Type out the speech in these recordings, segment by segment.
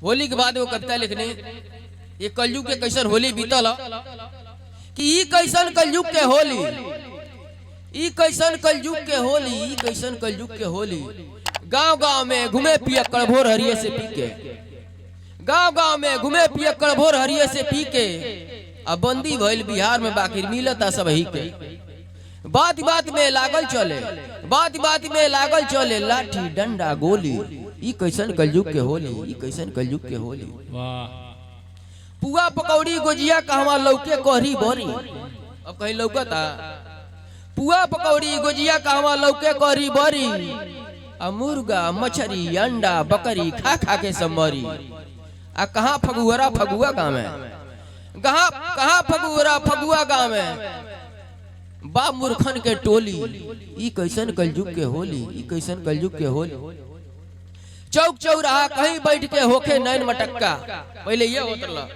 होली के बाद वो कविता लिखने ये कलयुग के कैसन होली बीतल कि ई कैसन कलयुग के होली, ई कैसन कलयुग के होली, ई कैसन कलयुग के होली। गांव गांव में घूमे पिया कड़भोर हरिये से पी के, गांव गांव में घूमे पिया कड़भोर हरिये से पी के। अब बंदी भइल बिहार में बाकी मिलता सब ही के। बात बात में लागल चले, बात बात में लागल चले, लाठी डंडा गोली। ई कैसन कलयुग के होली, ई कैसन कलयुग के होली। पुआ पकौड़ी गोजिया कहवा लौके कोहरी बोरी। अब कहीं लौकता पुआ पकौड़ी गोजिया कहवा लौके कोहरी बोरी। आ मुर्गा मछली अंडा बकरी खा खा के सब मरी। आ कहाँ फगुआ फगुआ गाँव में, कहाँ फगुआ फगुआ गाँव में बा मूर्खन के टोली। ई कैसन कलयुग के होली, ई कैसन कलयुग के होली। चौक चौराहा कहीं बैठ के होके नैन मटक्का। पहले ये होता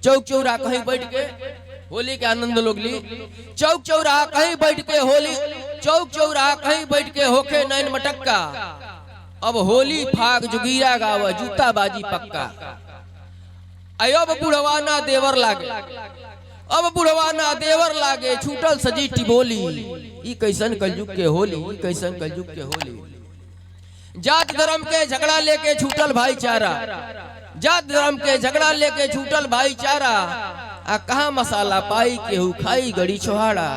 चौक चौराहा कहीं बैठ के होली के आनंद लोग ली। चौक चौराहा कहीं बैठ के होली, चौक चौराहा कहीं बैठ के होके नैन मटक्का। अब होली फाग जुगीरा गावा जूता बाजी पक्का। अब बुढ़वाना देवर लागे, अब बुढ़वाना देवर लागे, छूटल सजी टिबोली। ई कैसन कलयुग के होली, ई कैसन कलयुग के होली। जात धर्म के झगड़ा लेके छूटल भाईचारा, जात धर्म के झगड़ा लेके छूटल भाईचारा। आ कहाँ मसाला पाई केहू खाई गड़ी छोहाड़ा।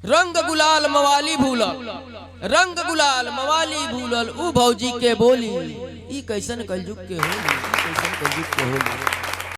रंग गुलाल मवाली भूलल, रंग गुलाल मवाली भूलल ऊ भौजी के बोली। ई कैसन कलयुग के होली, ई कैसन कलयुग के होली।